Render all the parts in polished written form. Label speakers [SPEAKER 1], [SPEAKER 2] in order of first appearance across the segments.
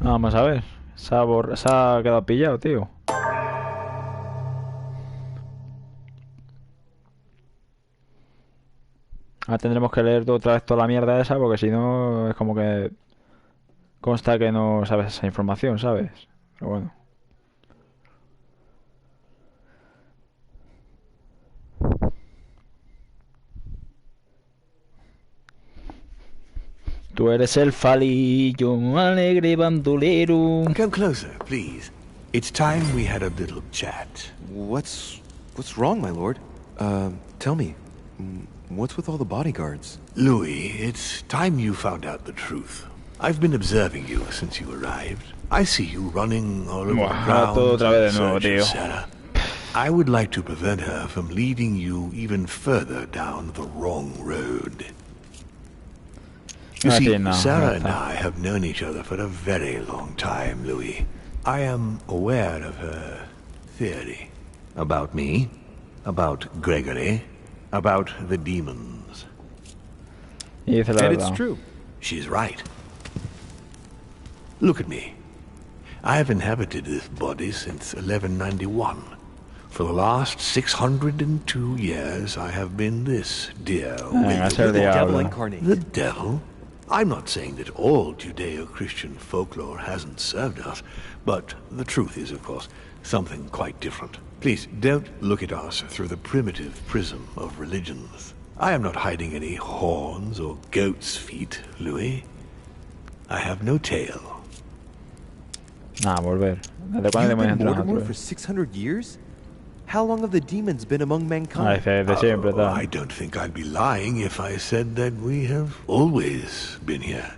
[SPEAKER 1] Vamos a ver. Se ha quedado pillado, tío. Ahora tendremos que leer otra vez toda la mierda esa porque si no es como que consta que no sabes esa información, ¿sabes? Pero bueno. Tú eres el falillo alegre bandolero.
[SPEAKER 2] Come closer, please. It's time we had a little chat.
[SPEAKER 3] What's wrong, my lord? Tell me, what's with all the bodyguards?
[SPEAKER 2] Louis, it's time you found out the truth. I've been observing you since you arrived. I see you running all over the
[SPEAKER 1] todo
[SPEAKER 2] grounds
[SPEAKER 1] otra vez
[SPEAKER 2] in
[SPEAKER 1] de nuevo,
[SPEAKER 2] search
[SPEAKER 1] tío.
[SPEAKER 2] of Sarah. I would like to prevent her from leading you even further down the wrong road. You see, Sarah and I have known each other for a very long time, Louis. I am aware of her theory. About me, about Gregory, about the demons.
[SPEAKER 3] And it's true.
[SPEAKER 2] She's right. Look at me. I have inhabited this body since 1191. For the last 602 years, I have been this dear
[SPEAKER 3] The devil incarnate.
[SPEAKER 2] The devil? I'm not saying that all Judeo-Christian folklore hasn't served us, but the truth is, of course, something quite different. Please, don't look at us through the primitive prism of religions. I am not hiding any horns or goat's feet, Louis. I have no tail.
[SPEAKER 1] Volver.
[SPEAKER 3] You've been Mortimer for 600 years? How long have the demons been among mankind?
[SPEAKER 2] I don't think I'd be lying if I said that we have always been here.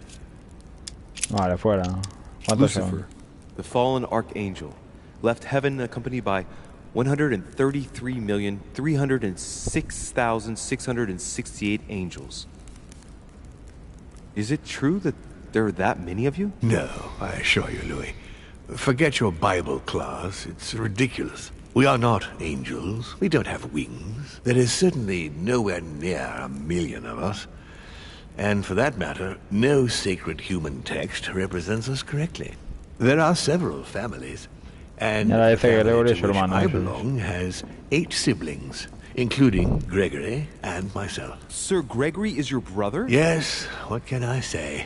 [SPEAKER 1] Vale, fuera.
[SPEAKER 3] Lucifer, the fallen archangel, left heaven accompanied by 133,306,668 angels. Is it true that there are that many of you?
[SPEAKER 2] No, I assure you, Louis. Forget your Bible class. It's ridiculous. We are not angels. We don't have wings. There is certainly nowhere near 1 million of us. And for that matter, no sacred human text represents us correctly. There are several families, and the family to which I belong has 8 siblings, including Gregory and myself.
[SPEAKER 3] Sir Gregory is your brother?
[SPEAKER 2] Yes, what can I say?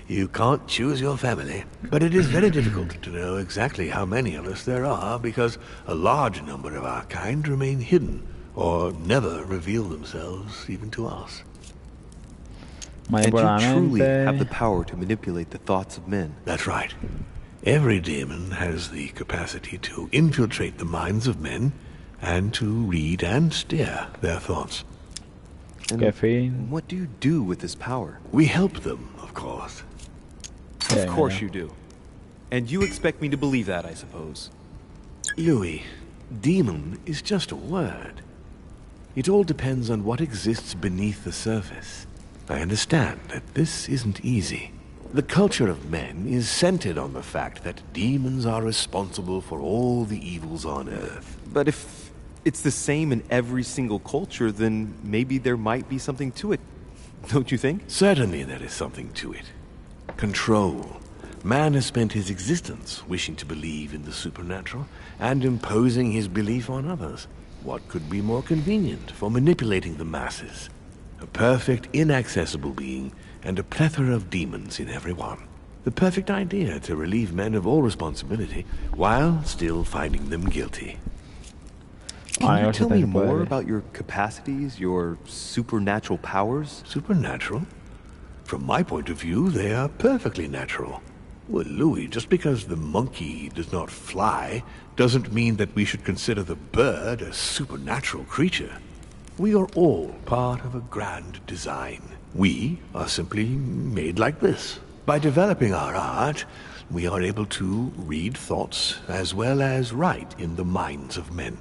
[SPEAKER 2] You can't choose your family, but it is very difficult to know exactly how many of us there are because a large number of our kind remain hidden or never reveal themselves even to us.
[SPEAKER 3] And you truly have the power to manipulate the thoughts of men.
[SPEAKER 2] That's right. Every demon has the capacity to infiltrate the minds of men and to read and steer their thoughts.
[SPEAKER 3] And what do you do with this power?
[SPEAKER 2] We help them, of course.
[SPEAKER 3] Of course you do. And you expect me to believe that, I suppose.
[SPEAKER 2] Louis, demon is just a word. It all depends on what exists beneath the surface. I understand that this isn't easy. The culture of men is centered on the fact that demons are responsible for all the evils on Earth.
[SPEAKER 3] But if it's the same in every single culture, then maybe there might be something to it. Don't you think?
[SPEAKER 2] Certainly there is something to it. Control. Man has spent his existence wishing to believe in the supernatural and imposing his belief on others. What could be more convenient for manipulating the masses? A perfect, inaccessible being and a plethora of demons in every one. The perfect idea to relieve men of all responsibility while still finding them guilty.
[SPEAKER 3] Can you tell me more about your capacities, your supernatural powers?
[SPEAKER 2] Supernatural? From my point of view, they are perfectly natural. Well, Louis, just because the monkey does not fly doesn't mean that we should consider the bird a supernatural creature. We are all part of a grand design. We are simply made like this. By developing our art, we are able to read thoughts as well as write in the minds of men.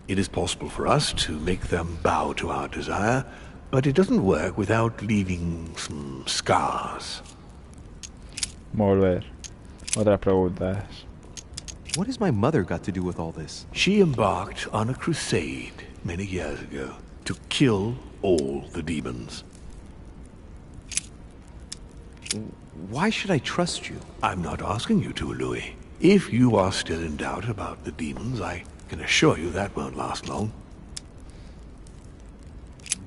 [SPEAKER 2] It is possible for us to make them bow to our desire, but it doesn't work without leaving some scars.
[SPEAKER 1] Volver. Otras preguntas.
[SPEAKER 3] What has my mother got to do with all this?
[SPEAKER 2] She embarked on a crusade many years ago to kill all the demons.
[SPEAKER 3] Why should I trust you?
[SPEAKER 2] I'm not asking you to, Louis. If you are still in doubt about the demons, I can assure you that won't last long.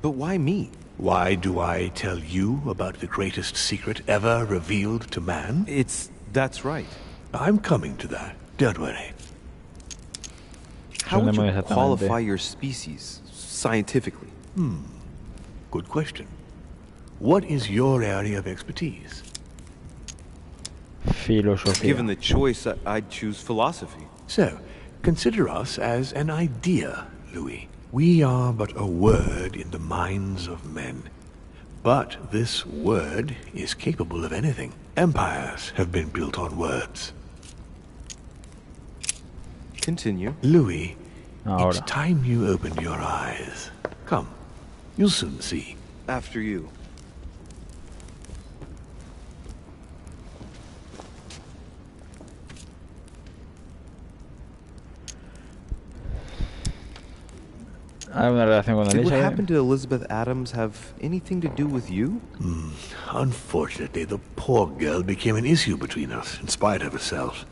[SPEAKER 3] But why me?
[SPEAKER 2] Why do I tell you about the greatest secret ever revealed to man?
[SPEAKER 3] That's right.
[SPEAKER 2] I'm coming to that. Don't worry.
[SPEAKER 3] How would you
[SPEAKER 1] Exactamente.
[SPEAKER 3] qualify your species, scientifically?
[SPEAKER 2] Good question. What is your area of expertise?
[SPEAKER 1] Filosofía.
[SPEAKER 3] Given the choice, I'd choose philosophy.
[SPEAKER 2] So, consider us as an idea, Louis. We are but a word in the minds of men. But this word is capable of anything. Empires have been built on words.
[SPEAKER 3] Continue.
[SPEAKER 2] Louis,
[SPEAKER 1] Ahora.
[SPEAKER 2] it's time you opened your eyes. Come, you'll soon see.
[SPEAKER 3] After you.
[SPEAKER 1] ¿Hay una relación con
[SPEAKER 3] Did what
[SPEAKER 1] Elizabeth?
[SPEAKER 3] happened to Elizabeth Adams have anything to do with you?
[SPEAKER 2] Unfortunately, the poor girl became an issue between us, in spite of herself.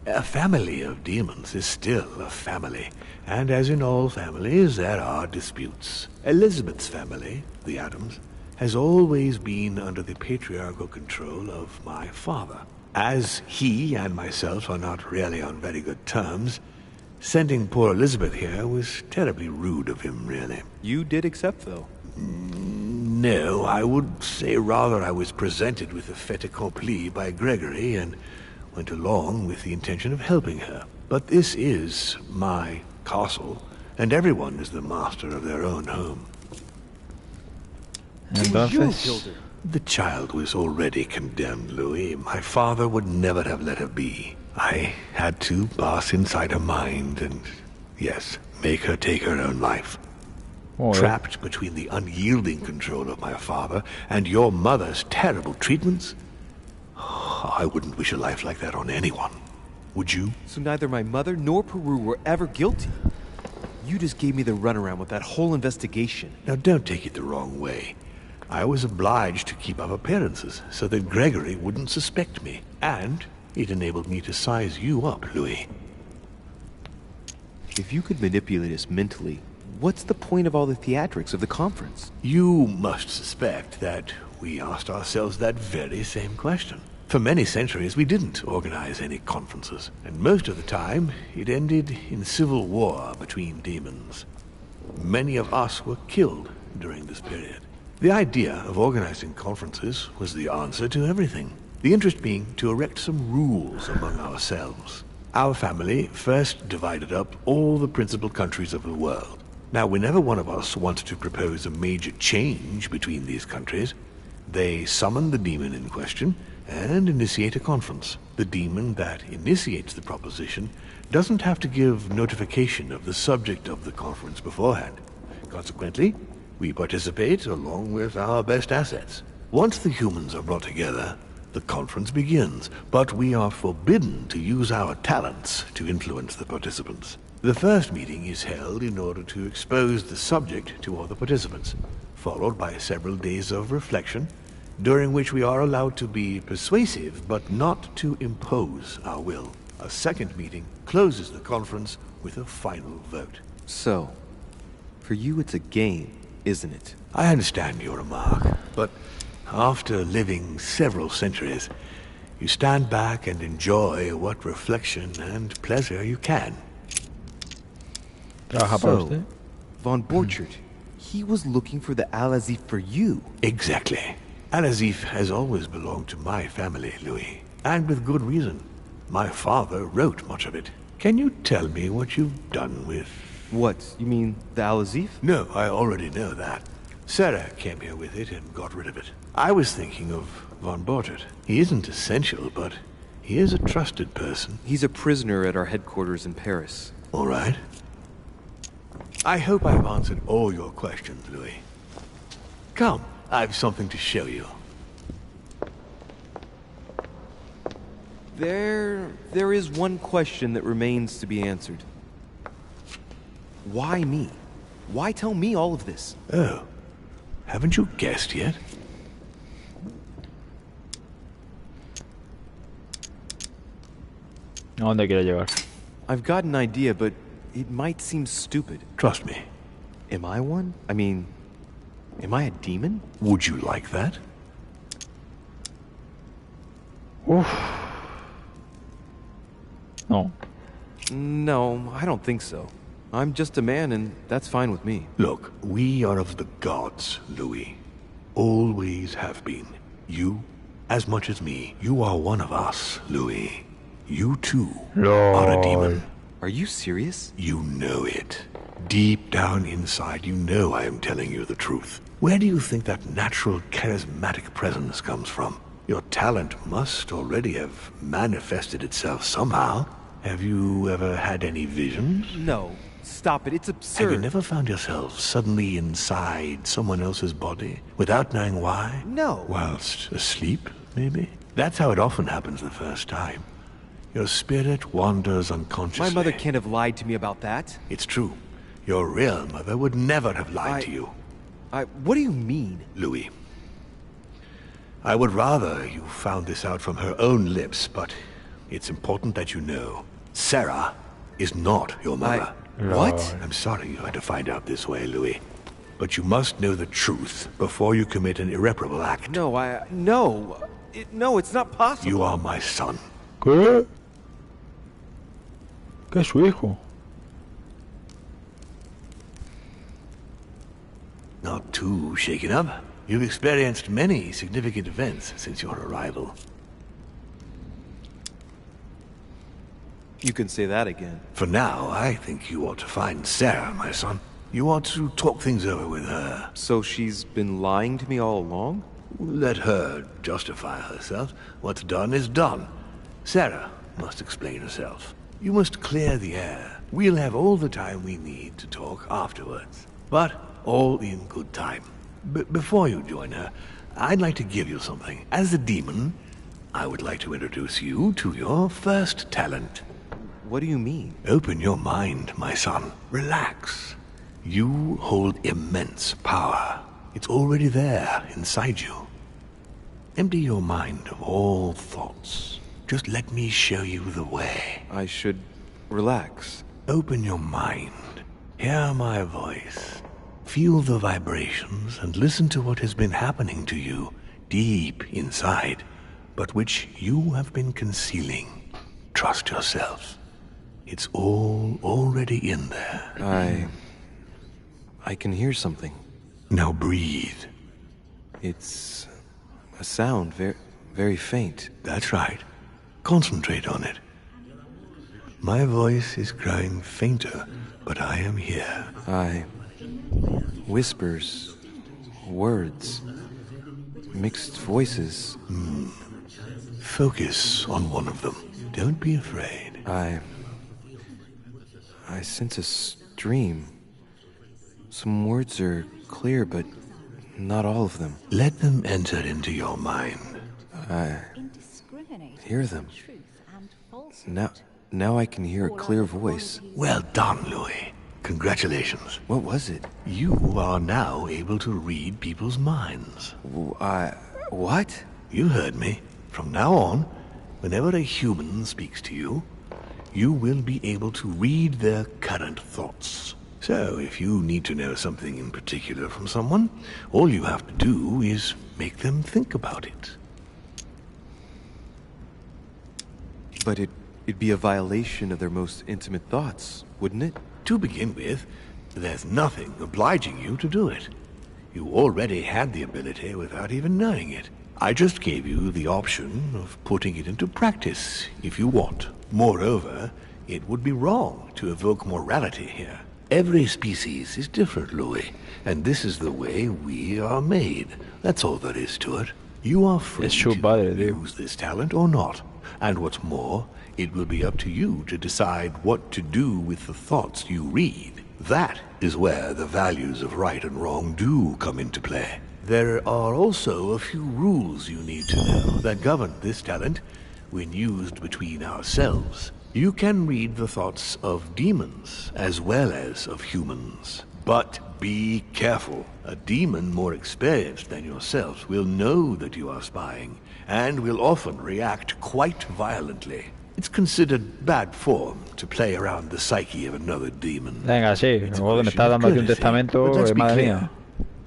[SPEAKER 2] A family of demons is still a family, and as in all families, there are disputes. Elizabeth's family, the Adams, has always been under the patriarchal control of my father. As he and myself are not really on very good terms, sending poor Elizabeth here was terribly rude of him, really.
[SPEAKER 3] You did accept, though.
[SPEAKER 2] No, I would say rather I was presented with a fait accompli by Gregory and went along with the intention of helping her. But this is my castle, and everyone is the master of their own home.
[SPEAKER 1] Entonces,
[SPEAKER 2] The child was already condemned, Louis. My father would never have let her be. I had to pass inside her mind and, yes, make her take her own life.
[SPEAKER 1] joder.
[SPEAKER 2] Trapped between the unyielding control of my father and your mother's terrible treatments, I wouldn't wish a life like that on anyone. Would you?
[SPEAKER 3] So neither my mother nor Peru were ever guilty. You just gave me the runaround with that whole investigation.
[SPEAKER 2] Now, don't take it the wrong way. I was obliged to keep up appearances so that Gregory wouldn't suspect me. And it enabled me to size you up, Louis.
[SPEAKER 3] If you could manipulate us mentally, what's the point of all the theatrics of the conference?
[SPEAKER 2] You must suspect that we asked ourselves that very same question. For many centuries, we didn't organize any conferences, and most of the time, it ended in civil war between demons. Many of us were killed during this period. The idea of organizing conferences was the answer to everything. The interest being to erect some rules among ourselves. Our family first divided up all the principal countries of the world. Now, whenever one of us wanted to propose a major change between these countries, they summon the demon in question and initiate a conference. The demon that initiates the proposition doesn't have to give notification of the subject of the conference beforehand. Consequently, we participate along with our best assets. Once the humans are brought together, the conference begins, but we are forbidden to use our talents to influence the participants. The first meeting is held in order to expose the subject to all the participants, followed by several days of reflection, during which we are allowed to be persuasive but not to impose our will. A second meeting closes the conference with a final vote.
[SPEAKER 3] So, for you it's a game, isn't it?
[SPEAKER 2] I understand your remark, but after living several centuries, you stand back and enjoy what reflection and pleasure you can.
[SPEAKER 1] ¿Trabaja para
[SPEAKER 3] So,
[SPEAKER 1] usted?
[SPEAKER 3] Von Borchert, he was looking for the Al-Azif for you.
[SPEAKER 2] Exactly. Al-Azif has always belonged to my family, Louis. And with good reason. My father wrote much of it. Can you tell me what you've done with...
[SPEAKER 3] What, you mean the Al-Azif?
[SPEAKER 2] No, I already know that. Sarah came here with it and got rid of it. I was thinking of Von Borchert. He isn't essential, but he is a trusted person.
[SPEAKER 3] He's a prisoner at our headquarters in Paris.
[SPEAKER 2] All right. I hope I've answered all your questions, Louis. Come, I've something to show you.
[SPEAKER 3] There is one question that remains to be answered. Why me? Why tell me all of this?
[SPEAKER 2] Oh, haven't you guessed yet?
[SPEAKER 1] ¿A dónde quiere llegar?
[SPEAKER 3] I've got an idea, but it might seem stupid.
[SPEAKER 2] Trust me.
[SPEAKER 3] Am I one? I mean, am I a demon?
[SPEAKER 2] Would you like that?
[SPEAKER 1] Uf. No.
[SPEAKER 3] No, I don't think so. I'm just a man, and that's fine with me.
[SPEAKER 2] Look, we are of the gods, Louis. Always have been. You, as much as me, you are one of us, Louis. You too are a demon.
[SPEAKER 3] Are you serious?
[SPEAKER 2] You know it. Deep down inside, you know I am telling you the truth. Where do you think that natural, charismatic presence comes from? Your talent must already have manifested itself somehow. Have you ever had any visions?
[SPEAKER 3] No. Stop it. It's absurd.
[SPEAKER 2] Have you never found yourself suddenly inside someone else's body without knowing why?
[SPEAKER 3] No.
[SPEAKER 2] Whilst asleep, maybe? That's how it often happens the first time. Your spirit wanders unconsciously.
[SPEAKER 3] My mother can't have lied to me about that.
[SPEAKER 2] It's true. Your real mother would never have lied to you.
[SPEAKER 3] What do you mean?
[SPEAKER 2] Louis, I would rather you found this out from her own lips, but it's important that you know. Sarah is not your mother.
[SPEAKER 3] What?
[SPEAKER 2] I'm sorry you had to find out this way, Louis. But you must know the truth before you commit an irreparable act.
[SPEAKER 3] No, no, it's not possible.
[SPEAKER 2] You are my son.
[SPEAKER 1] ¿Qué? ¿Qué es su hijo?
[SPEAKER 2] Not too shaken up. You've experienced many significant events since your arrival.
[SPEAKER 3] You can say that again.
[SPEAKER 2] For now, I think you ought to find Sarah, my son. You ought to talk things over with her.
[SPEAKER 3] So she's been lying to me all along?
[SPEAKER 2] Let her justify herself. What's done is done. Sarah must explain herself. You must clear the air. We'll have all the time we need to talk afterwards. But all in good time. Before you join her, I'd like to give you something. As a demon, I would like to introduce you to your first talent.
[SPEAKER 3] What do you mean?
[SPEAKER 2] Open your mind, my son. Relax. You hold immense power. It's already there, inside you. Empty your mind of all thoughts. Just let me show you the way.
[SPEAKER 3] I should relax.
[SPEAKER 2] Open your mind. Hear my voice. Feel the vibrations and listen to what has been happening to you deep inside, but which you have been concealing. Trust yourself. It's all already in there.
[SPEAKER 3] I can hear something.
[SPEAKER 2] Now breathe.
[SPEAKER 3] It's a sound, very faint.
[SPEAKER 2] That's right. Concentrate on it. My voice is growing fainter, but I am here.
[SPEAKER 3] Whispers, words, mixed voices.
[SPEAKER 2] Focus on one of them. Don't be afraid.
[SPEAKER 3] I sense a stream. Some words are clear, but not all of them.
[SPEAKER 2] Let them enter into your mind.
[SPEAKER 3] I hear them. Now I can hear a clear voice.
[SPEAKER 2] Well done, Louis. Congratulations.
[SPEAKER 3] What was it?
[SPEAKER 2] You are now able to read people's minds.
[SPEAKER 3] What?
[SPEAKER 2] You heard me. From now on, whenever a human speaks to you, you will be able to read their current thoughts. So, if you need to know something in particular from someone, all you have to do is make them think about it.
[SPEAKER 3] But it'd be a violation of their most intimate thoughts, wouldn't it?
[SPEAKER 2] To begin with, there's nothing obliging you to do it. You already had the ability without even knowing it. I just gave you the option of putting it into practice if you want. Moreover, it would be wrong to evoke morality here. Every species is different, Louis, and this is the way we are made. That's all there is to it. You are free to use this talent or not. And what's more, it will be up to you to decide what to do with the thoughts you read. That is where the values of right and wrong do come into play. There are also a few rules you need to know that govern this talent when used between ourselves. You can read the thoughts of demons as well as of humans. But be careful. A demon more experienced than yourself will know that you are spying and will often react quite violently. It's considered bad form to play around the psyche of another demon.
[SPEAKER 1] Venga, sí.
[SPEAKER 2] It's a
[SPEAKER 1] Luego que me
[SPEAKER 2] question
[SPEAKER 1] estás
[SPEAKER 2] of
[SPEAKER 1] dando aquí un
[SPEAKER 2] courtesy.
[SPEAKER 1] testamento,
[SPEAKER 2] But let's be
[SPEAKER 1] madre
[SPEAKER 2] clear.
[SPEAKER 1] mía.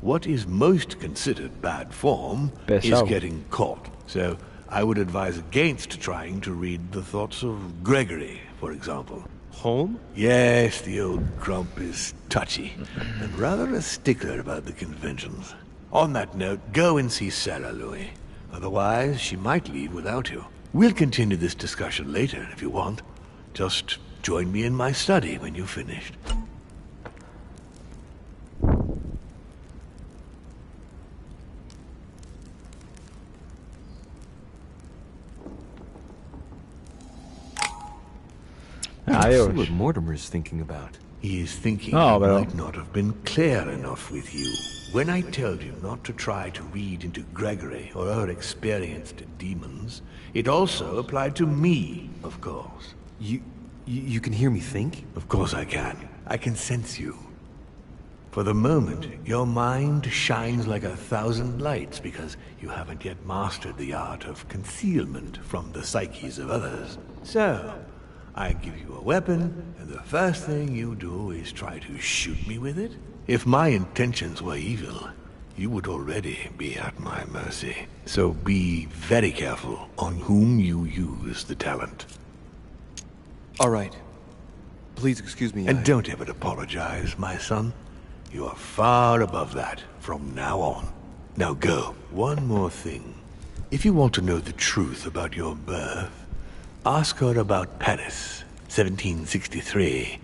[SPEAKER 2] What is most considered bad form is
[SPEAKER 1] Pesado.
[SPEAKER 2] getting caught. So I would advise against trying to read the thoughts of Gregory, for example.
[SPEAKER 3] Home?
[SPEAKER 2] Yes, the old grump is touchy, and rather a stickler about the conventions. On that note, go and see Sarah, Louis. Otherwise, she might leave without you. We'll continue this discussion later, if you want. Just join me in my study when you've finished.
[SPEAKER 3] See
[SPEAKER 1] Adiós.
[SPEAKER 3] what Mortimer's thinking about.
[SPEAKER 2] He is thinking
[SPEAKER 1] No,
[SPEAKER 2] he
[SPEAKER 1] pero-
[SPEAKER 2] might not have been clear enough with you. When I told you not to try to read into Gregory or her experienced demons, it also applied to me, of course.
[SPEAKER 3] You can hear me think?
[SPEAKER 2] Of course I can. I can sense you. For the moment, your mind shines like 1,000 lights because you haven't yet mastered the art of concealment from the psyches of others. So, I give you a weapon, and the first thing you do is try to shoot me with it? If my intentions were evil, you would already be at my mercy. So be very careful on whom you use the talent.
[SPEAKER 3] All right. Please excuse me.
[SPEAKER 2] And don't ever apologize, my son. You are far above that from now on. Now go. One more thing. If you want to know the truth about your birth, ask her about Paris, 1763,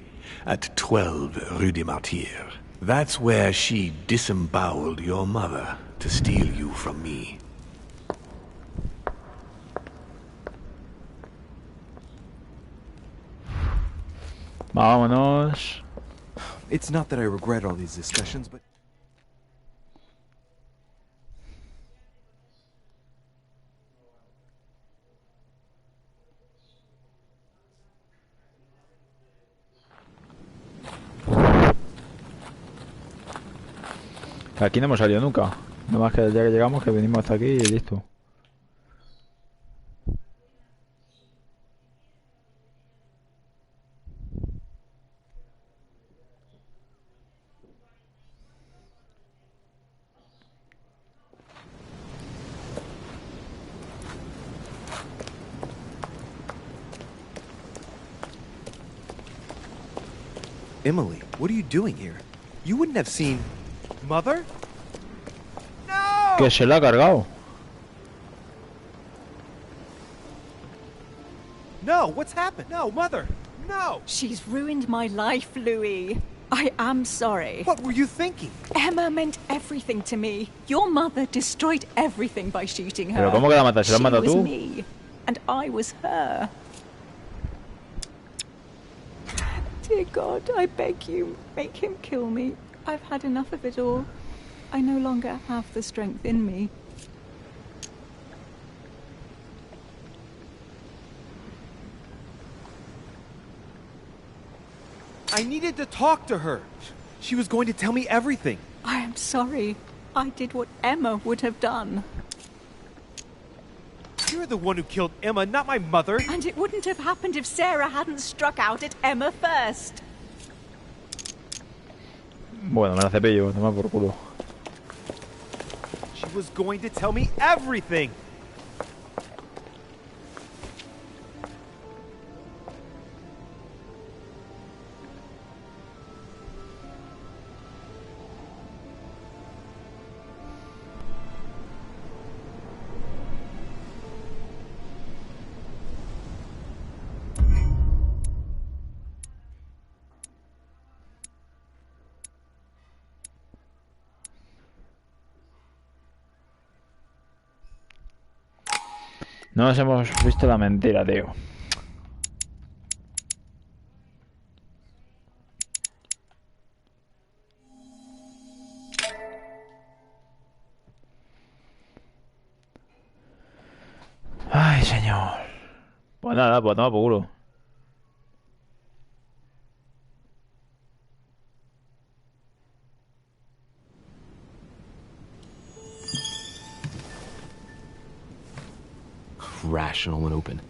[SPEAKER 2] at 12 Rue des Martyrs. That's where she disemboweled your mother to steal you from me.
[SPEAKER 1] Vámonos.
[SPEAKER 3] It's not that I regret all these discussions, but...
[SPEAKER 1] Aquí no hemos salido nunca. Nada más que el día que llegamos, que venimos hasta aquí y listo.
[SPEAKER 3] Emily, what are you doing here? You wouldn't have seen... Mother? No!
[SPEAKER 1] Que se la ha cargado.
[SPEAKER 3] No, what's happened? No, Mother! No!
[SPEAKER 4] She's ruined my life, Louis. I am sorry.
[SPEAKER 3] What were you thinking?
[SPEAKER 4] Emma meant everything to me. Your mother destroyed everything by shooting her.
[SPEAKER 1] Pero ¿cómo que la matas? ¿Se la has matado
[SPEAKER 4] She was
[SPEAKER 1] tú?
[SPEAKER 4] me, and I was her. Dear God, I beg you, make him kill me. I've had enough of it all. I no longer have the strength in me.
[SPEAKER 3] I needed to talk to her. She was going to tell me everything.
[SPEAKER 4] I am sorry. I did what Emma would have done.
[SPEAKER 3] You're the one who killed Emma, not my mother.
[SPEAKER 4] And it wouldn't have happened if Sarah hadn't struck out at Emma first.
[SPEAKER 1] Bueno, me la cepillo, toma por culo.
[SPEAKER 3] She was going to tell me everything.
[SPEAKER 1] No nos hemos visto la mentira, tío. Ay, señor. Pues nada, pues toma por culo.
[SPEAKER 3] Rational and open.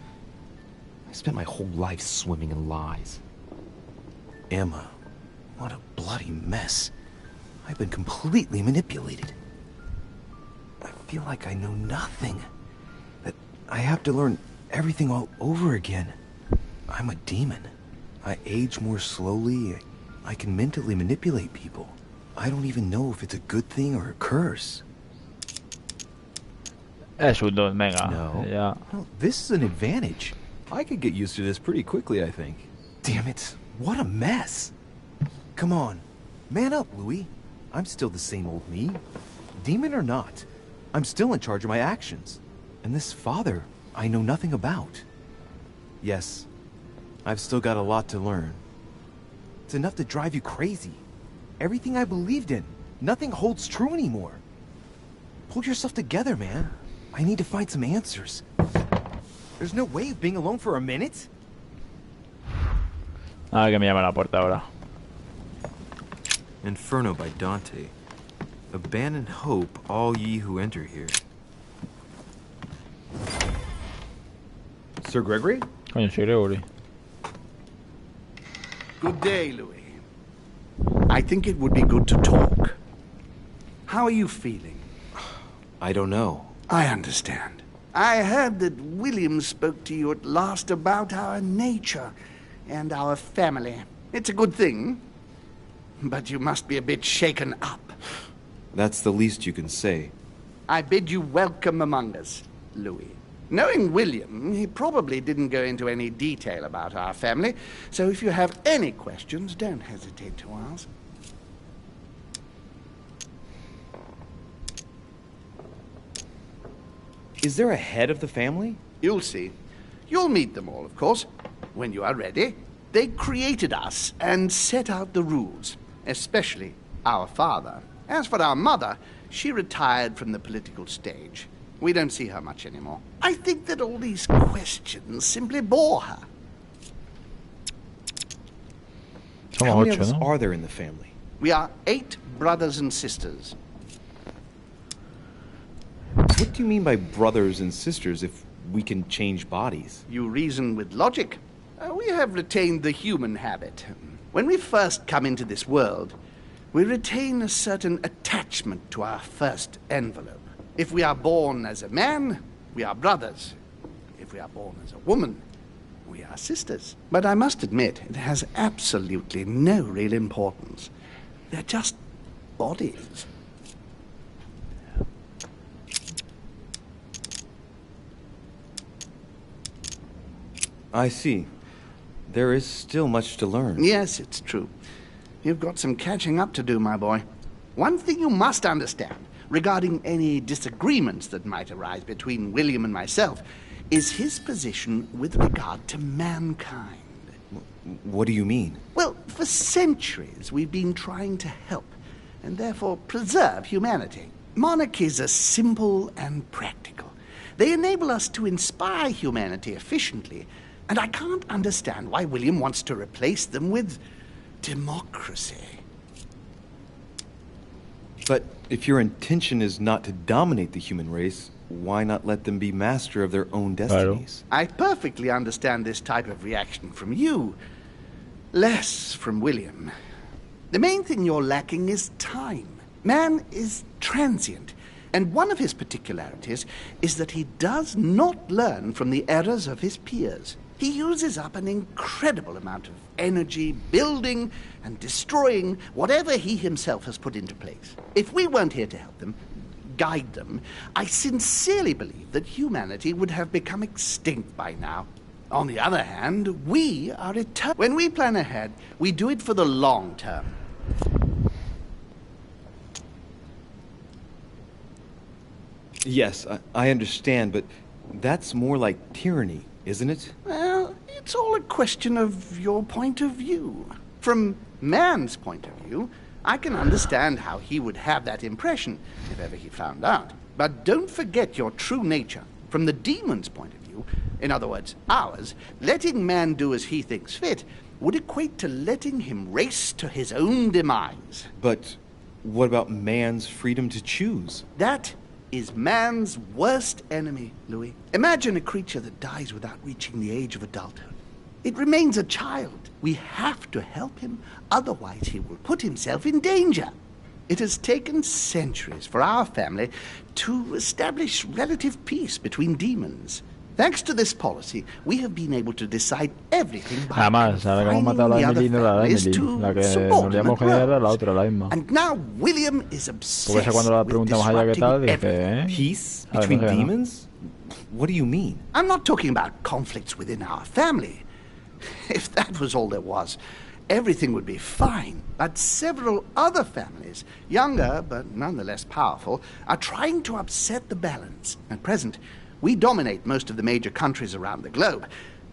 [SPEAKER 3] I spent my whole life swimming in lies. Emma, what a bloody mess. I've been completely manipulated. I feel like I know nothing. That I have to learn everything all over again. I'm a demon. I age more slowly. I can mentally manipulate people. I don't even know if it's a good thing or a curse.
[SPEAKER 1] Es un don, venga.
[SPEAKER 3] No.
[SPEAKER 1] Ya.
[SPEAKER 3] No, this is an advantage. I could get used to this pretty quickly, I think. Damn it. What a mess. Come on. Man up, Louis. I'm still the same old me. Demon or not, I'm still in charge of my actions. And this father, I know nothing about. Yes, I've still got a lot to learn. It's enough to drive you crazy. Everything I believed in, nothing holds true anymore. Pull yourself together, man. I need to find some answers. There's no way of being alone for a minute.
[SPEAKER 1] A ver que me llama a la puerta ahora.
[SPEAKER 3] Inferno by Dante. Abandon hope, all ye who enter here. Sir Gregory?
[SPEAKER 1] Coño, soy Gregory.
[SPEAKER 2] Good day, Louis. I think it would be good to talk. How are you feeling?
[SPEAKER 3] I don't know.
[SPEAKER 2] I understand. I heard that William spoke to you at last about our nature and our family. It's a good thing, but you must be a bit shaken up.
[SPEAKER 3] That's the least you can say.
[SPEAKER 2] I bid you welcome among us, Louis. Knowing William, he probably didn't go into any detail about our family, so if you have any questions, don't hesitate to ask.
[SPEAKER 3] Is there a head of the family?
[SPEAKER 2] You'll see. You'll meet them all, of course, when you are ready. They created us and set out the rules, especially our father. As for our mother, she retired from the political stage. We don't see her much anymore. I think that all these questions simply bore her.
[SPEAKER 3] How many
[SPEAKER 1] Somos
[SPEAKER 3] of us
[SPEAKER 1] ocho, ¿no?
[SPEAKER 3] are there in the family?
[SPEAKER 2] We are 8 brothers and sisters.
[SPEAKER 3] What do you mean by brothers and sisters if we can change bodies?
[SPEAKER 2] You reason with logic. We have retained the human habit. When we first come into this world, we retain a certain attachment to our first envelope. If we are born as a man, we are brothers. If we are born as a woman, we are sisters. But I must admit, it has absolutely no real importance. They're just bodies.
[SPEAKER 3] I see. There is still much to learn.
[SPEAKER 2] Yes, it's true. You've got some catching up to do, my boy. One thing you must understand, regarding any disagreements that might arise between William and myself, is his position with regard to mankind.
[SPEAKER 3] What do you mean?
[SPEAKER 2] Well, for centuries we've been trying to help, and therefore preserve humanity. Monarchies are simple and practical. They enable us to inspire humanity efficiently, and I can't understand why William wants to replace them with democracy.
[SPEAKER 3] But if your intention is not to dominate the human race, why not let them be master of their own destinies?
[SPEAKER 2] I perfectly understand this type of reaction from you, less from William. The main thing you're lacking is time. Man is transient, and one of his particularities is that he does not learn from the errors of his peers. He uses up an incredible amount of energy building and destroying whatever he himself has put into place. If we weren't here to help them, guide them, I sincerely believe that humanity would have become extinct by now. On the other hand, we are eternal. When we plan ahead, we do it for the long term.
[SPEAKER 3] Yes, I understand, but that's more like tyranny, isn't it?
[SPEAKER 2] Well, it's all a question of your point of view. From man's point of view, I can understand how he would have that impression if ever he found out. But don't forget your true nature. From the demon's point of view, in other words, ours, letting man do as he thinks fit would equate to letting him race to his own demise.
[SPEAKER 3] But what about man's freedom to choose?
[SPEAKER 2] That
[SPEAKER 5] is man's worst enemy, Louis. Imagine a creature that dies without reaching the age of adulthood. It remains a child. We have to help him, otherwise he will put himself in danger. It has taken centuries for our family to establish relative peace between demons. Thanks to this policy, we have been able to decide everything by
[SPEAKER 1] Además, ahora que hemos
[SPEAKER 5] confining
[SPEAKER 1] matado a
[SPEAKER 5] the
[SPEAKER 1] la
[SPEAKER 5] other
[SPEAKER 1] Emily, no era la
[SPEAKER 5] families
[SPEAKER 1] Emily.
[SPEAKER 5] to
[SPEAKER 1] La que nos
[SPEAKER 5] subordinate
[SPEAKER 1] liamos con ella era la
[SPEAKER 5] roles.
[SPEAKER 1] otra, la misma.
[SPEAKER 5] And now William is
[SPEAKER 1] Porque
[SPEAKER 5] obsessed
[SPEAKER 1] esa cuando la
[SPEAKER 5] with
[SPEAKER 1] preguntamos a ella qué tal,
[SPEAKER 5] disrupting everything.
[SPEAKER 1] dice,
[SPEAKER 3] Peace
[SPEAKER 1] A ver,
[SPEAKER 3] between
[SPEAKER 1] no sé, ¿no?
[SPEAKER 3] demons? What do you mean?
[SPEAKER 5] I'm not talking about conflicts within our family. If that was all there was, everything would be fine. But several other families, younger but nonetheless powerful, are trying to upset the balance. At present, we dominate most of the major countries around the globe.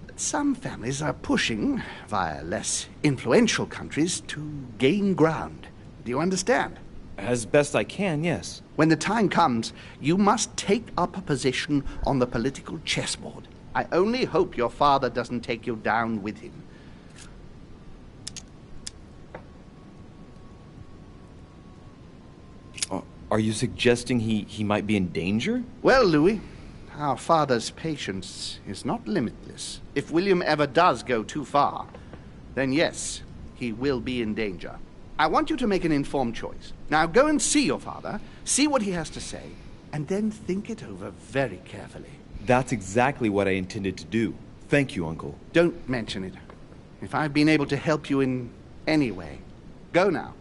[SPEAKER 5] But some families are pushing, via less influential countries, to gain ground. Do you understand?
[SPEAKER 3] As best I can, yes.
[SPEAKER 5] When the time comes, you must take up a position on the political chessboard. I only hope your father doesn't take you down with him.
[SPEAKER 3] Are you suggesting he might be in danger?
[SPEAKER 5] Well, Louis, our father's patience is not limitless. If William ever does go too far, then yes, he will be in danger. I want you to make an informed choice. Now go and see your father, see what he has to say, and then think it over very carefully.
[SPEAKER 3] That's exactly what I intended to do. Thank you, Uncle.
[SPEAKER 5] Don't mention it. If I've been able to help you in any way, go now.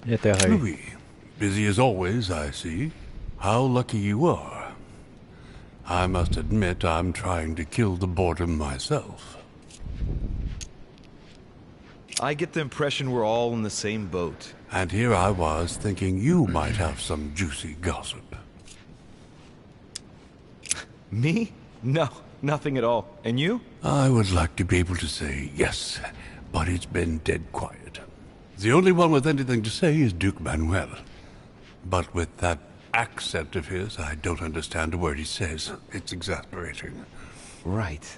[SPEAKER 1] Ya te vas aquí.
[SPEAKER 2] Louis, busy as always, I see. How lucky you are. I must admit I'm trying to kill the boredom myself.
[SPEAKER 6] I get the impression we're all in the same boat.
[SPEAKER 2] And here I was thinking you might have some juicy gossip.
[SPEAKER 6] Me? No, nothing at all. And you?
[SPEAKER 2] I would like to be able to say yes, but it's been dead quiet. The only one with anything to say is Duke Manuel. But with that accent of his, I don't understand a word he says. It's exasperating.
[SPEAKER 3] Right.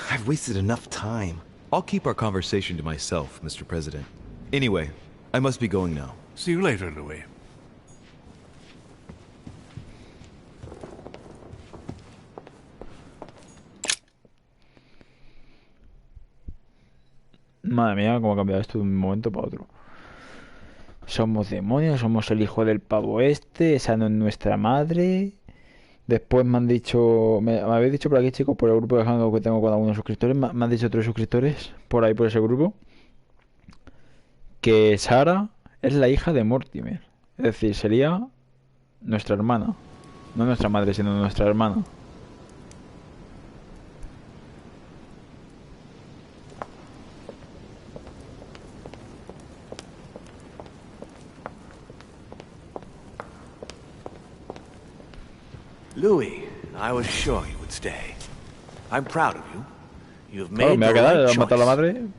[SPEAKER 3] I've wasted enough time.
[SPEAKER 6] I'll keep our conversation to myself, Mr. President. Anyway, I must be going now.
[SPEAKER 2] See you later, Louis.
[SPEAKER 1] Madre mía, cómo ha cambiado esto de un momento para otro. Somos demonios, somos el hijo del pavo este, esa no es nuestra madre. Después me han dicho, me habéis dicho por aquí, chicos, por el grupo de Hangout que tengo con algunos suscriptores, me han dicho 3 suscriptores por ahí, por ese grupo, que Sara es la hija de Mortimer. Es decir, sería nuestra hermana. No nuestra madre, sino nuestra hermana.
[SPEAKER 2] Louis, I was sure you would stay. I'm proud of you. You've
[SPEAKER 1] Claro,
[SPEAKER 2] made
[SPEAKER 1] me va a
[SPEAKER 2] the
[SPEAKER 1] quedar,
[SPEAKER 2] right
[SPEAKER 1] le va a matar a la
[SPEAKER 2] choice.
[SPEAKER 1] madre.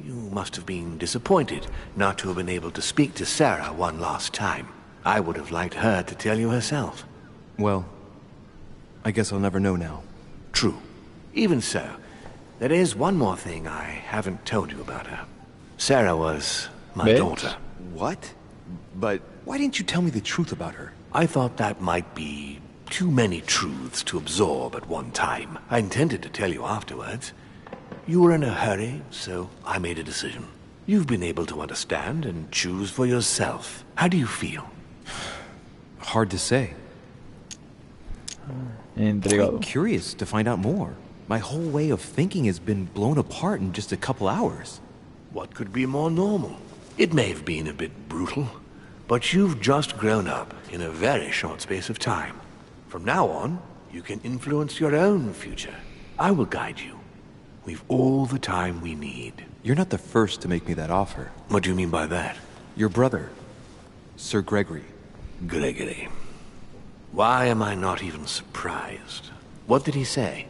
[SPEAKER 2] You must have been disappointed not to have been able to speak to Sarah one last time. I would have liked her to tell you herself.
[SPEAKER 3] Well, I guess I'll never know now.
[SPEAKER 2] True. Even so, there is one more thing I haven't told you about her. Sarah was my
[SPEAKER 1] ¿Ves?
[SPEAKER 2] daughter.
[SPEAKER 3] What? But why didn't you tell me the truth about her?
[SPEAKER 2] I thought that might be too many truths to absorb at one time. I intended to tell you afterwards. You were in a hurry, so I made a decision. You've been able to understand and choose for yourself. How do you feel?
[SPEAKER 3] Hard to say.
[SPEAKER 1] Intrigado.
[SPEAKER 3] I'm curious to find out more. My whole way of thinking has been blown apart in just a couple hours.
[SPEAKER 2] What could be more normal? It may have been a bit brutal, but you've just grown up in a very short space of time. From now on, you can influence your own future. I will guide you. We've all the time we need.
[SPEAKER 6] You're not the first to make me that offer.
[SPEAKER 2] What do you mean by that?
[SPEAKER 6] Your brother, Sir Gregory.
[SPEAKER 2] Gregory. Why am I not even surprised? What did he say?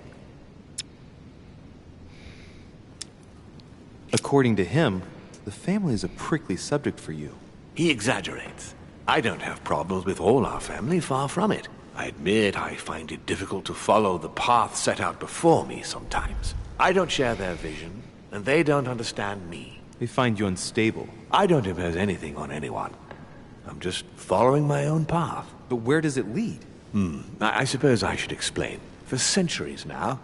[SPEAKER 6] According to him, the family is a prickly subject for you.
[SPEAKER 2] He exaggerates. I don't have problems with all our family, far from it. I admit I find it difficult to follow the path set out before me sometimes. I don't share their vision, and they don't understand me.
[SPEAKER 6] They find you unstable.
[SPEAKER 2] I don't impose anything on anyone. I'm just following my own path.
[SPEAKER 6] But where does it lead?
[SPEAKER 2] I suppose I should explain. For centuries now,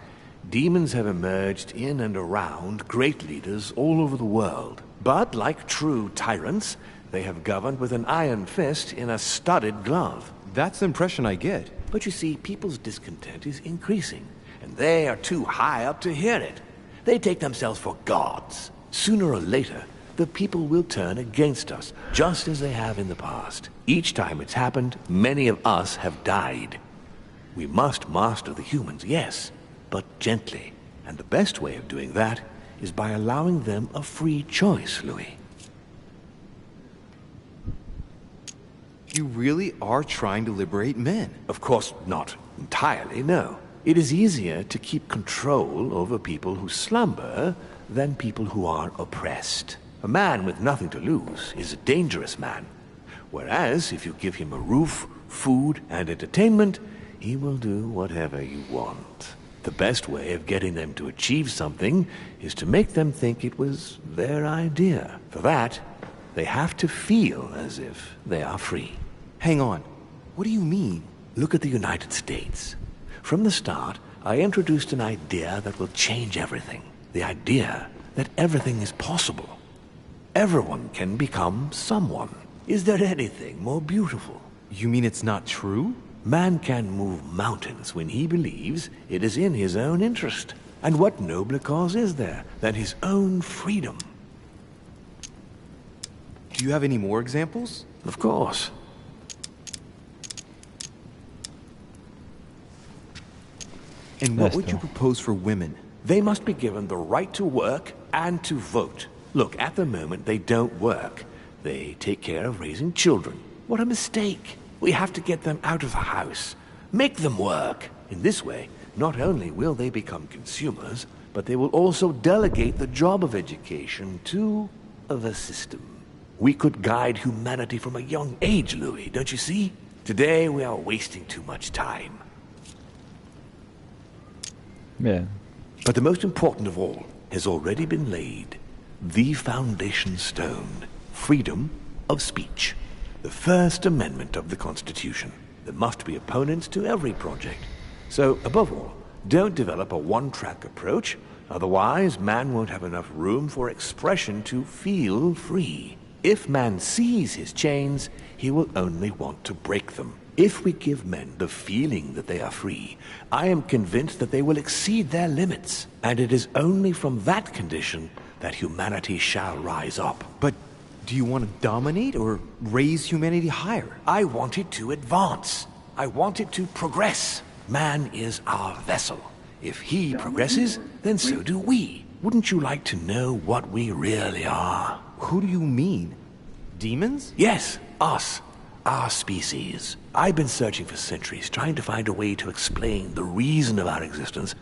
[SPEAKER 2] demons have emerged in and around great leaders all over the world. But like true tyrants, they have governed with an iron fist in a studded glove.
[SPEAKER 6] That's the impression I get.
[SPEAKER 2] But you see, people's discontent is increasing, and they are too high up to hear it. They take themselves for gods. Sooner or later, the people will turn against us, just as they have in the past. Each time it's happened, many of us have died. We must master the humans, yes, but gently. And the best way of doing that is by allowing them a free choice, Louis.
[SPEAKER 6] You really are trying to liberate men.
[SPEAKER 2] Of course, not entirely, no. It is easier to keep control over people who slumber than people who are oppressed. A man with nothing to lose is a dangerous man. Whereas, if you give him a roof, food, and entertainment, he will do whatever you want. The best way of getting them to achieve something is to make them think it was their idea. For that, they have to feel as if they are free.
[SPEAKER 6] Hang on. What do you mean?
[SPEAKER 2] Look at the United States. From the start, I introduced an idea that will change everything. The idea that everything is possible. Everyone can become someone. Is there anything more beautiful?
[SPEAKER 6] You mean it's not true?
[SPEAKER 2] Man can move mountains when he believes it is in his own interest. And what nobler cause is there than his own freedom?
[SPEAKER 6] Do you have any more examples?
[SPEAKER 2] Of course.
[SPEAKER 6] And what would you propose for women?
[SPEAKER 2] They must be given the right to work and to vote. Look, at the moment they don't work. They take care of raising children. What a mistake. We have to get them out of the house. Make them work. In this way, not only will they become consumers, but they will also delegate the job of education to the system. We could guide humanity from a young age, Louis, don't you see? Today we are wasting too much time.
[SPEAKER 1] Bien.
[SPEAKER 2] But the most important of all has already been laid. The foundation stone. Freedom of speech. The First Amendment of the Constitution. There must be opponents to every project. So, above all, don't develop a one-track approach. Otherwise, man won't have enough room for expression to feel free. If man sees his chains, he will only want to break them. If we give men the feeling that they are free, I am convinced that they will exceed their limits. And it is only from that condition that humanity shall rise up.
[SPEAKER 6] But do you want to dominate or raise humanity higher?
[SPEAKER 2] I want it to advance. I want it to progress. Man is our vessel. If he progresses, then so do we. Wouldn't you like to know what we really are?
[SPEAKER 6] Who do you mean? Demons?
[SPEAKER 2] Yes, us. Our species. I've been searching for centuries, trying to find a way to explain the reason of our existence.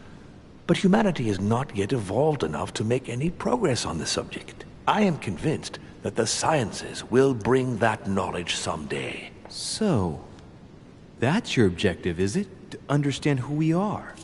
[SPEAKER 2] But humanity has not yet evolved enough to make any progress on the subject. I am convinced that the sciences will bring that knowledge someday.
[SPEAKER 6] So, that's your objective, is it? To understand who we are?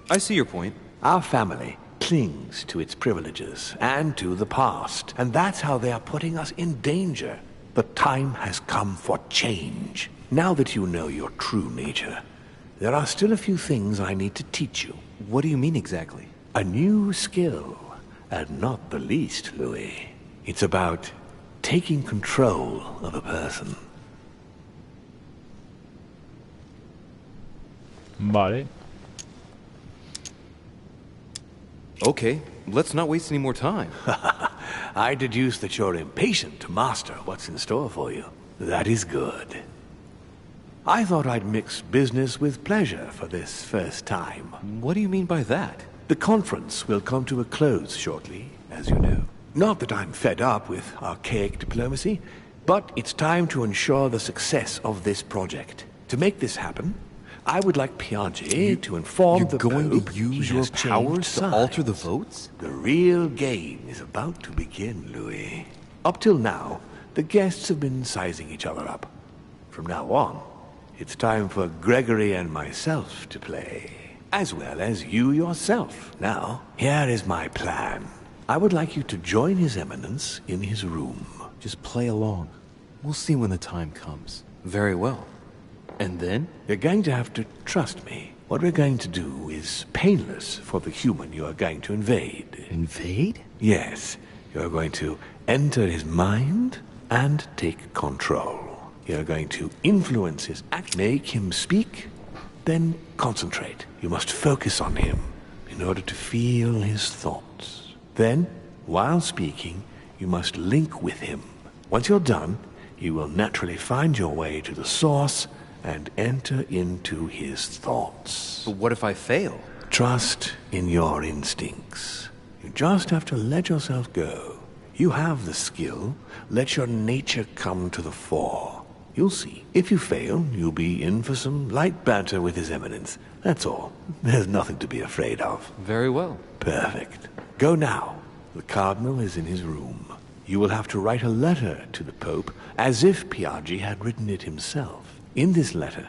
[SPEAKER 6] I see your point.
[SPEAKER 2] Our family clings to its privileges and to the past, and that's how they are putting us in danger. The time has come for change. Now that you know your true nature, there are still a few things I need to teach you.
[SPEAKER 6] What do you mean exactly?
[SPEAKER 2] A new skill, and not the least, Louis. It's about taking control of a person.
[SPEAKER 1] Vale.
[SPEAKER 6] Okay, let's not waste any more time.
[SPEAKER 2] I deduce that you're impatient to master what's in store for you. That is good. I thought I'd mix business with pleasure for this first time.
[SPEAKER 6] What do you mean by that?
[SPEAKER 2] The conference will come to a close shortly, as you know. Not that I'm fed up with archaic diplomacy, but it's time to ensure the success of this project. To make this happen, I would like Piaget to inform the Pope
[SPEAKER 6] You're going to use
[SPEAKER 2] he
[SPEAKER 6] your
[SPEAKER 2] has changed
[SPEAKER 6] powers to alter the
[SPEAKER 2] sides.
[SPEAKER 6] votes?
[SPEAKER 2] The real game is about to begin, Louis. Up till now, the guests have been sizing each other up. From now on, it's time for Gregory and myself to play, as well as you yourself. Now, here is my plan. I would like you to join His Eminence in his room.
[SPEAKER 6] Just play along. We'll see when the time comes. Very well. And then?
[SPEAKER 2] You're going to have to trust me. What we're going to do is painless for the human you are going to invade.
[SPEAKER 6] Invade?
[SPEAKER 2] Yes, you're going to enter his mind and take control. You're going to influence his act, make him speak, then concentrate. You must focus on him in order to feel his thoughts. Then, while speaking, you must link with him. Once you're done, you will naturally find your way to the source and enter into his thoughts.
[SPEAKER 6] But what if I fail?
[SPEAKER 2] Trust in your instincts. You just have to let yourself go. You have the skill. Let your nature come to the fore. You'll see. If you fail, you'll be in for some light banter with His Eminence. That's all. There's nothing to be afraid of.
[SPEAKER 6] Very well.
[SPEAKER 2] Perfect. Go now. The Cardinal is in his room. You will have to write a letter to the Pope as if Piaggi had written it himself. In this letter,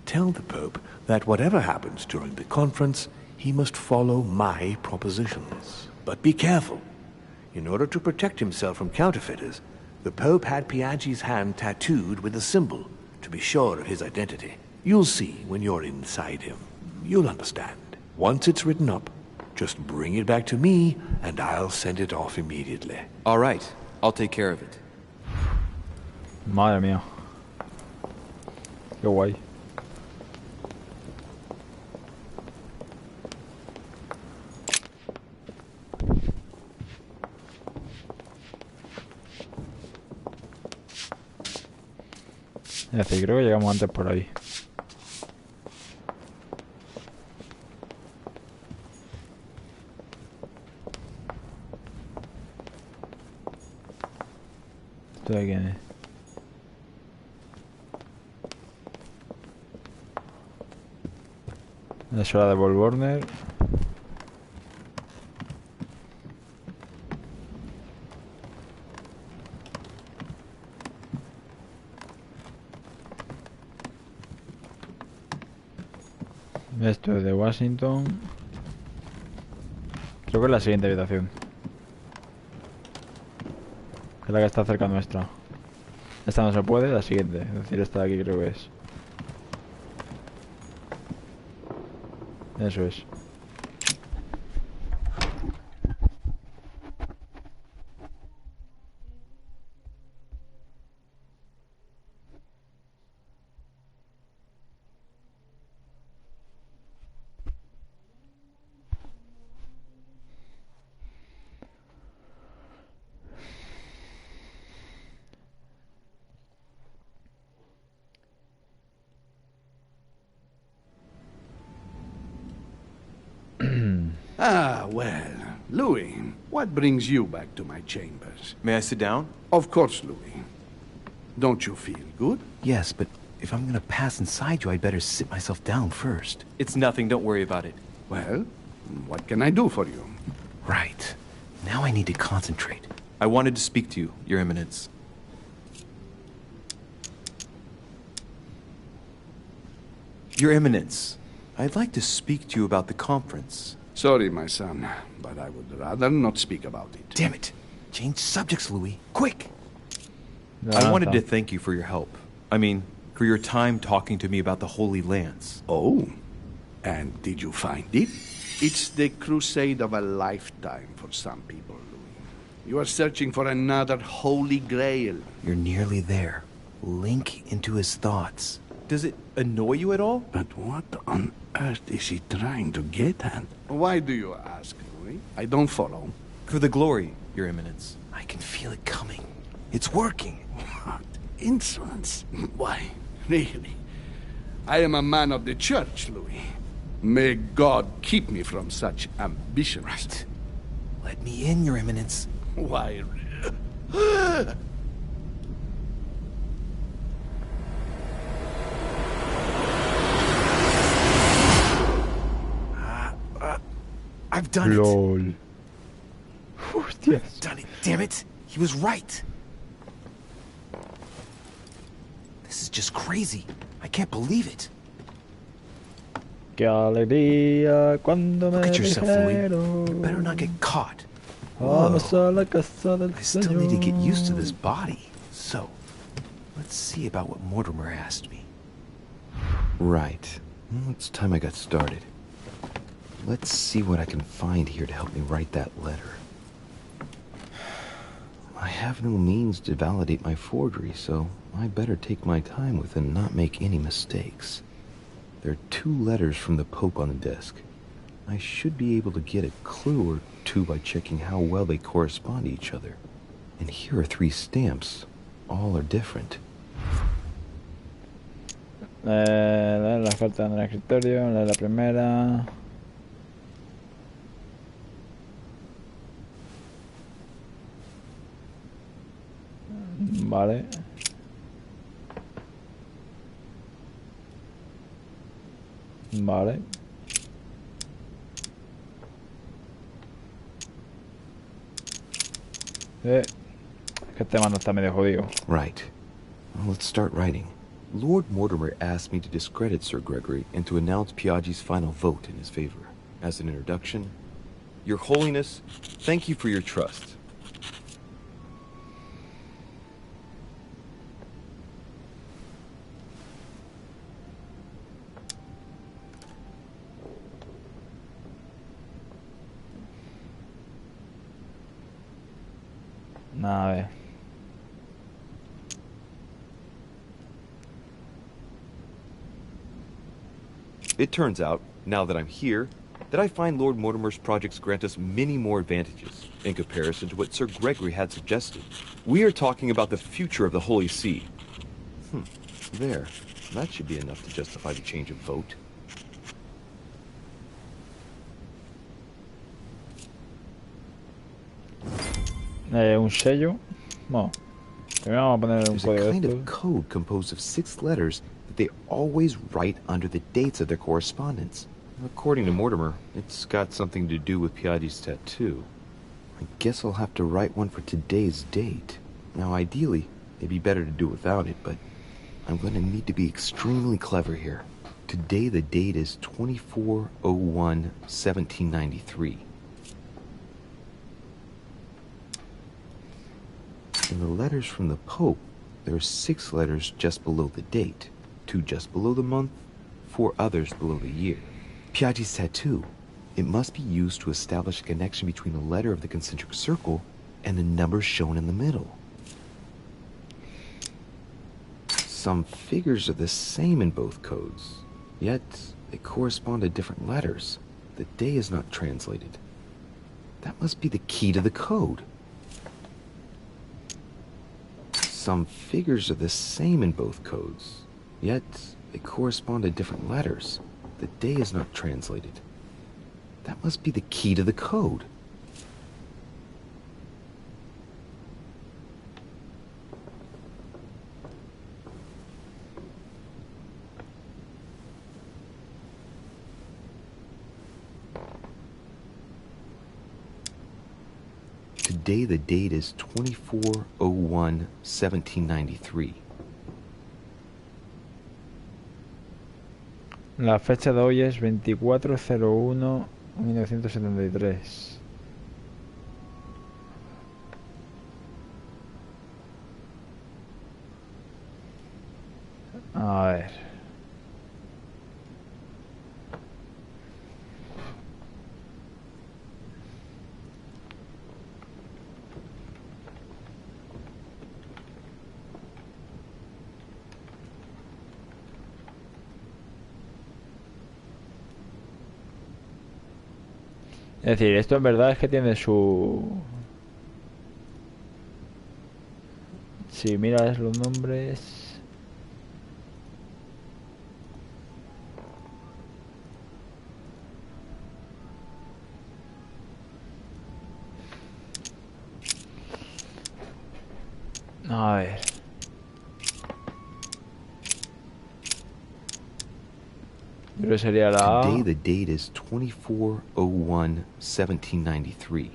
[SPEAKER 2] tell the Pope that whatever happens during the conference, he must follow my propositions. But be careful. In order to protect himself from counterfeiters, the Pope had Piaggi's hand tattooed with a symbol to be sure of his identity. You'll see when you're inside him. You'll understand. Once it's written up, just bring it back to me, and I'll send it off immediately.
[SPEAKER 6] All right. I'll take care of it.
[SPEAKER 1] Madre mía. Qué guay. Es decir, creo que llegamos antes por ahí. ¿Esto de quién es? Es hora de Volborner. Esto es de Washington. Creo que es la siguiente habitación. Es la que está cerca nuestra. Esta no se puede, la siguiente. Es decir, esta de aquí creo que es. Eso es.
[SPEAKER 5] Ah, well, Louis, what brings you back to my chambers?
[SPEAKER 3] May I sit down?
[SPEAKER 5] Of course, Louis. Don't you feel good?
[SPEAKER 3] Yes, but if I'm gonna pass inside you, I'd better sit myself down first. It's nothing, don't worry about it.
[SPEAKER 5] Well, what can I do for you?
[SPEAKER 3] Right. Now I need to concentrate. I wanted to speak to you, Your Eminence. Your Eminence, I'd like to speak to you about the conference.
[SPEAKER 5] Sorry, my son, but I would rather not speak about it.
[SPEAKER 3] Damn it! Change subjects, Louis. Quick!
[SPEAKER 1] Ya
[SPEAKER 3] I wanted
[SPEAKER 1] está.
[SPEAKER 3] to thank you for your help. I mean, for your time talking to me about the Holy Lance.
[SPEAKER 5] Oh, and did you find it? It's the crusade of a lifetime for some people, Louis. You are searching for another holy grail.
[SPEAKER 3] You're nearly there. Link into his thoughts. Does it annoy you at all?
[SPEAKER 5] But what on earth is he trying to get at? Why do you ask, Louis? I don't follow.
[SPEAKER 3] For the glory, Your Eminence. I can feel it coming. It's working.
[SPEAKER 5] What insolence. Why, really? I am a man of the church, Louis. May God keep me from such ambitions.
[SPEAKER 3] Right. Let me in, Your Eminence.
[SPEAKER 5] Why?
[SPEAKER 3] I've done it.
[SPEAKER 1] LOL. Hostias.
[SPEAKER 3] Done it. Damn it. He was right. This is just crazy. I can't believe it.
[SPEAKER 1] Qué alegría cuando me
[SPEAKER 3] Look at yourself, Louis.
[SPEAKER 1] dijeron,
[SPEAKER 3] You better not get caught.
[SPEAKER 1] vamos a la casa del
[SPEAKER 3] I still need to get used to
[SPEAKER 1] Señor.
[SPEAKER 3] this body. So, let's see about what Mortimer asked me.
[SPEAKER 6] Right. Well, it's time I got started. Let's see what I can find here to help me write that letter. I have no means to validate my forgery, so I better take my time with it and not make any mistakes. There are 2 letters from the Pope on the desk. I should be able to get a clue or 2 by checking how well they correspond to each other. And here are 3 stamps. All are different.
[SPEAKER 1] Leer las cartas en el escritorio, leer la primera. Vale. Vale. Que este mando está medio jodido.
[SPEAKER 6] Right. Well, let's start writing. Lord Mortimer asked me to discredit Sir Gregory and to announce Piaggi's final vote in his favor. As an introduction, Your Holiness, thank you for your trust.
[SPEAKER 1] A ver.
[SPEAKER 6] It turns out, now that I'm here, that I find Lord Mortimer's projects grant us many more advantages in comparison to what Sir Gregory had suggested. We are talking about the future of the Holy See. There. That should be enough to justify the change of vote.
[SPEAKER 1] Un sello. Bueno. Primero vamos a poner un
[SPEAKER 6] There's a
[SPEAKER 1] código de
[SPEAKER 6] kind of
[SPEAKER 1] estos.
[SPEAKER 6] code composed of 6 letters that they always write under the dates of their correspondence. According to Mortimer, it's got something to do with Piaggi's tattoo. I guess I'll have to write one for today's date. Now, ideally, it'd be better to do without it, but I'm going to need to be extremely clever here. Today, the date is 24/01/1793. In the letters from the Pope, there are 6 letters just below the date, 2 just below the month, 4 others below the year. Piaggi's tattoo. It must be used to establish a connection between the letter of the concentric circle and the numbers shown in the middle. Some figures are the same in both codes, yet they correspond to different letters. The day is not translated. That must be the key to the code. Some figures are the same in both codes, yet they correspond to different letters. The day is not translated. That must be the key to the code. Today the date is 24/01/1793.
[SPEAKER 1] La fecha de hoy es 24/01/1973. A ver. Es decir, esto en verdad es que tiene su... Si miras los nombres... A ver. Yo creo que sería la A.
[SPEAKER 6] Today the date is 24/01/1793.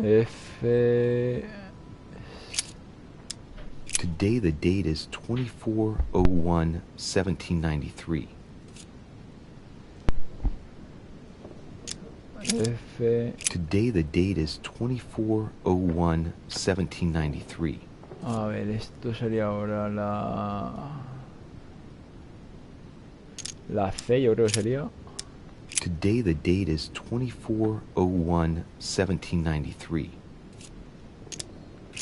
[SPEAKER 1] F...
[SPEAKER 6] Today the date is 24/01/1793.
[SPEAKER 1] F...
[SPEAKER 6] Today the date is 24/01/1793.
[SPEAKER 1] A ver, esto sería ahora la... La C, yo creo que sería.
[SPEAKER 6] Today the date is 24/01/1793.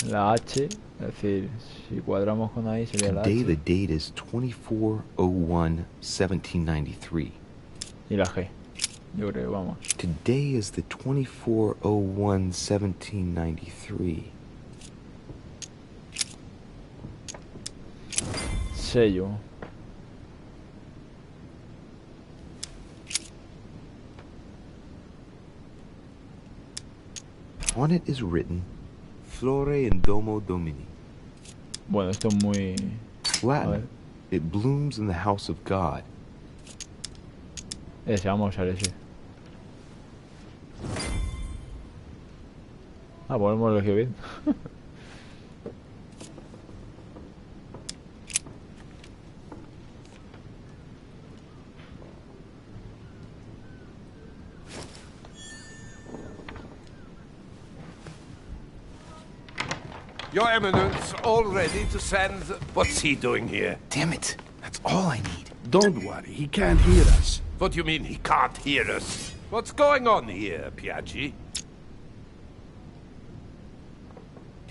[SPEAKER 1] La H, es decir, si cuadramos con ahí sería la
[SPEAKER 6] Today
[SPEAKER 1] H.
[SPEAKER 6] the date is 24/01/1793.
[SPEAKER 1] Y la G. Yo creo, vamos.
[SPEAKER 6] Today is the 24/01/1793.
[SPEAKER 1] Sello.
[SPEAKER 6] On it is written, Flore in Domo Domini.
[SPEAKER 1] Bueno, esto es muy...
[SPEAKER 6] It's
[SPEAKER 1] A ver.
[SPEAKER 6] Latin. It blooms in the house of God.
[SPEAKER 1] Ese, vamos a usar ese. Ah, pues hemos elegido bien.
[SPEAKER 7] Your Eminence, all ready to send... What's he doing here?
[SPEAKER 3] Damn it. That's all I need.
[SPEAKER 5] Don't worry, he can't hear us.
[SPEAKER 7] What do you mean he can't hear us? What's going on here, Piaggi?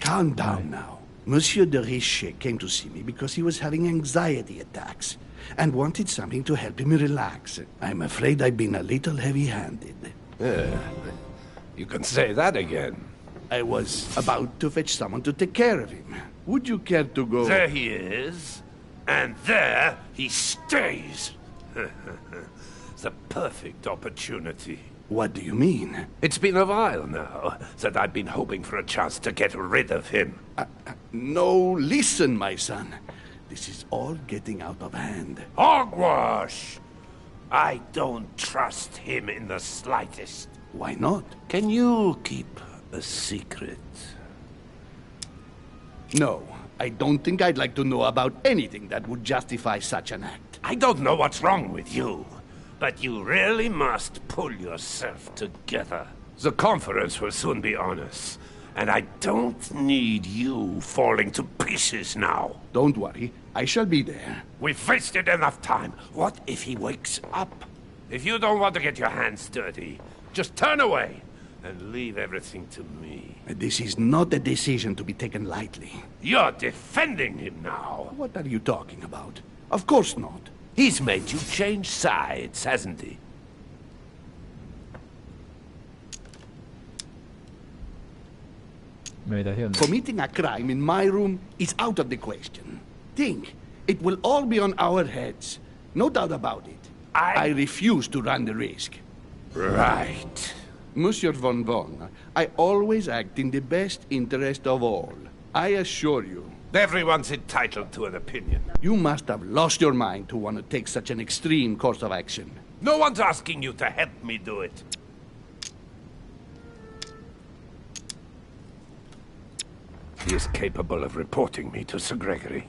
[SPEAKER 5] Calm down now. Monsieur de Richet came to see me because he was having anxiety attacks and wanted something to help him relax. I'm afraid I've been a little heavy-handed.
[SPEAKER 7] You can say that again.
[SPEAKER 5] I was about to fetch someone to take care of him. Would you care to go?
[SPEAKER 7] There he is, and there he stays. The perfect opportunity.
[SPEAKER 5] What do you mean?
[SPEAKER 7] It's been a while now that I've been hoping for a chance to get rid of him.
[SPEAKER 5] No, listen, my son. This is all getting out of hand.
[SPEAKER 7] Hogwash! I don't trust him in the slightest.
[SPEAKER 5] Why not?
[SPEAKER 7] Can you keep a secret?
[SPEAKER 5] No, I don't think I'd like to know about anything that would justify such an act.
[SPEAKER 7] I don't know what's wrong with you, but you really must pull yourself together. The conference will soon be on us, and I don't need you falling to pieces now.
[SPEAKER 5] Don't worry, I shall be there.
[SPEAKER 7] We've wasted enough time. What if he wakes up? If you don't want to get your hands dirty, just turn away and leave everything to me.
[SPEAKER 5] This is not a decision to be taken lightly.
[SPEAKER 7] You're defending him now.
[SPEAKER 5] What are you talking about? Of course not.
[SPEAKER 7] He's made you change sides, hasn't he?
[SPEAKER 1] Meditación.
[SPEAKER 5] Committing a crime in my room is out of the question. Think, it will all be on our heads. No doubt about it. I refuse to run the risk.
[SPEAKER 7] Right.
[SPEAKER 5] Monsieur von Von, I always act in the best interest of all. I assure you.
[SPEAKER 7] Everyone's entitled to an opinion.
[SPEAKER 5] You must have lost your mind to want to take such an extreme course of action.
[SPEAKER 7] No one's asking you to help me do it. He is capable of reporting me to Sir Gregory.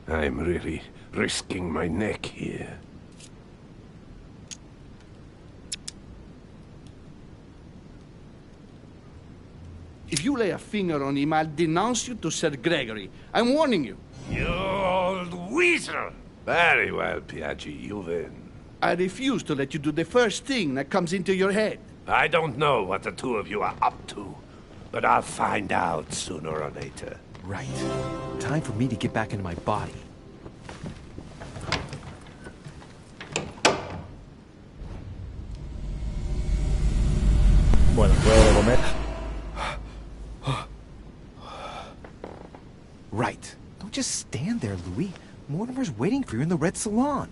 [SPEAKER 7] I'm really risking my neck here.
[SPEAKER 5] If you lay a finger on him, I'll denounce you to Sir Gregory. I'm warning you.
[SPEAKER 7] You old weasel! Very well, Piaggi, you win.
[SPEAKER 5] I refuse to let you do the first thing that comes into your head.
[SPEAKER 7] I don't know what the two of you are up to, but I'll find out sooner or later.
[SPEAKER 3] Right. Time for me to get back into my body.
[SPEAKER 1] Bueno, puedo comer.
[SPEAKER 3] waiting for you in the red salon.